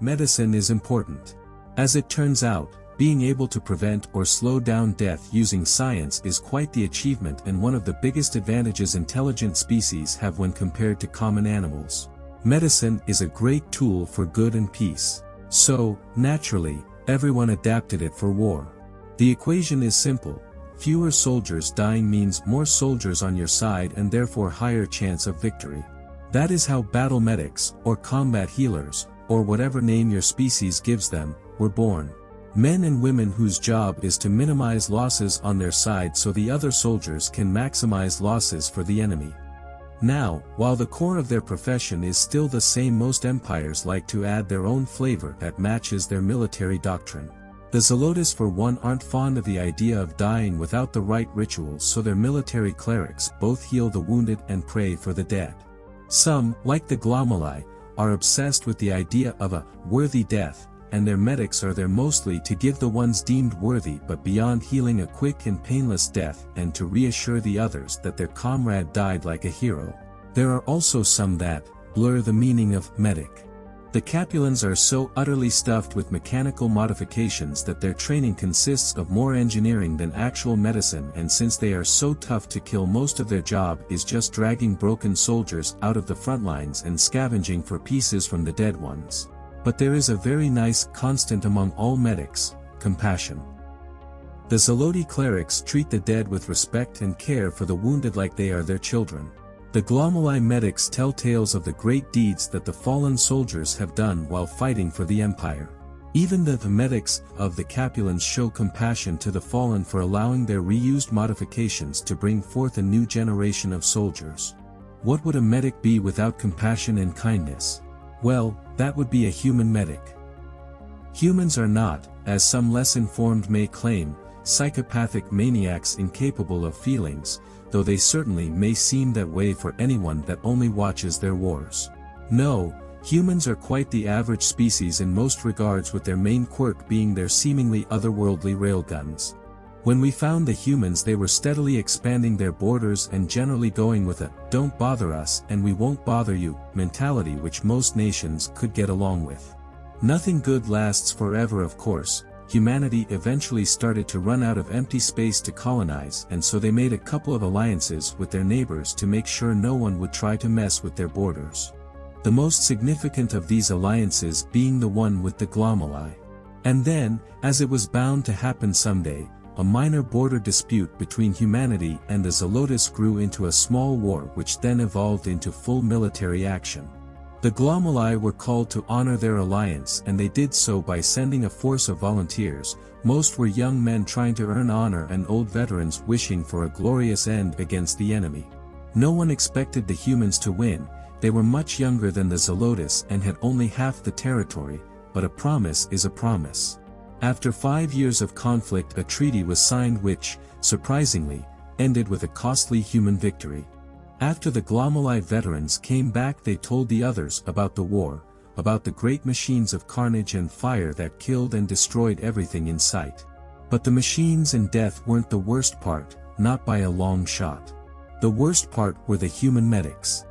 Medicine is important. As it turns out, being able to prevent or slow down death using science is quite the achievement and one of the biggest advantages intelligent species have when compared to common animals. Medicine is a great tool for good and peace. So, naturally, everyone adapted it for war. The equation is simple. Fewer soldiers dying means more soldiers on your side and therefore higher chance of victory. That is how battle medics, or combat healers, or whatever name your species gives them, were born. Men and women whose job is to minimize losses on their side so the other soldiers can maximize losses for the enemy. Now, while the core of their profession is still the same, most empires like to add their own flavor that matches their military doctrine. The Zelotes for one aren't fond of the idea of dying without the right rituals, so their military clerics both heal the wounded and pray for the dead. Some, like the Glomuli, are obsessed with the idea of a worthy death, and their medics are there mostly to give the ones deemed worthy but beyond healing a quick and painless death and to reassure the others that their comrade died like a hero. There are also some that blur the meaning of medic. The Capulans are so utterly stuffed with mechanical modifications that their training consists of more engineering than actual medicine, and since they are so tough to kill, most of their job is just dragging broken soldiers out of the front lines and scavenging for pieces from the dead ones. But there is a very nice constant among all medics: compassion. The Zelote clerics treat the dead with respect and care for the wounded like they are their children. The Glomuli medics tell tales of the great deeds that the fallen soldiers have done while fighting for the Empire. Even the medics of the Capulans show compassion to the fallen for allowing their reused modifications to bring forth a new generation of soldiers. What would a medic be without compassion and kindness? Well, that would be a human medic. Humans are not, as some less informed may claim, psychopathic maniacs incapable of feelings, though they certainly may seem that way for anyone that only watches their wars. No, humans are quite the average species in most regards, with their main quirk being their seemingly otherworldly railguns. When we found the humans, they were steadily expanding their borders and generally going with a "don't bother us and we won't bother you" mentality, which most nations could get along with. Nothing good lasts forever, of course. Humanity eventually started to run out of empty space to colonize, and so they made a couple of alliances with their neighbors to make sure no one would try to mess with their borders. The most significant of these alliances being the one with the Glomuli. And then, as it was bound to happen someday, a minor border dispute between humanity and the Zelotes grew into a small war, which then evolved into full military action. The Glomuli were called to honor their alliance, and they did so by sending a force of volunteers. Most were young men trying to earn honor and old veterans wishing for a glorious end against the enemy. No one expected the humans to win. They were much younger than the Zelotes and had only half the territory, but a promise is a promise. After 5 years of conflict, a treaty was signed which, surprisingly, ended with a costly human victory. After the Glomuli veterans came back, they told the others about the war, about the great machines of carnage and fire that killed and destroyed everything in sight. But the machines and death weren't the worst part, not by a long shot. The worst part were the human medics.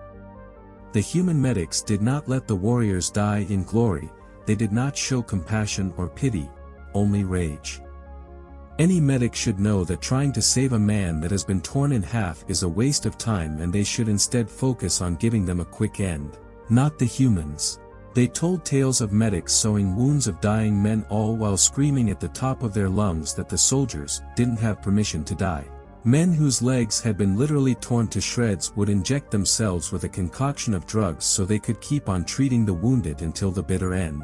The human medics did not let the warriors die in glory. They did not show compassion or pity, only rage. Any medic should know that trying to save a man that has been torn in half is a waste of time, and they should instead focus on giving them a quick end. Not the humans. They told tales of medics sewing wounds of dying men, all while screaming at the top of their lungs that the soldiers didn't have permission to die. Men whose legs had been literally torn to shreds would inject themselves with a concoction of drugs so they could keep on treating the wounded until the bitter end.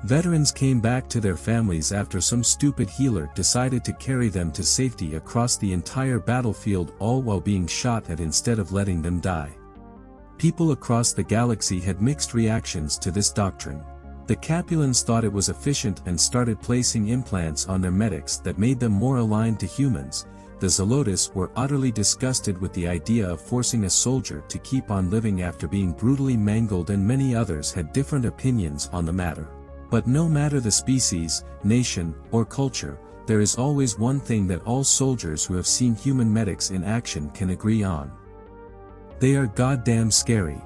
Veterans came back to their families after some stupid healer decided to carry them to safety across the entire battlefield, all while being shot at instead of letting them die. People across the galaxy had mixed reactions to this doctrine. The Capulans thought it was efficient and started placing implants on their medics that made them more aligned to humans. The Zelotes were utterly disgusted with the idea of forcing a soldier to keep on living after being brutally mangled, and many others had different opinions on the matter. But no matter the species, nation, or culture, there is always one thing that all soldiers who have seen human medics in action can agree on. They are goddamn scary.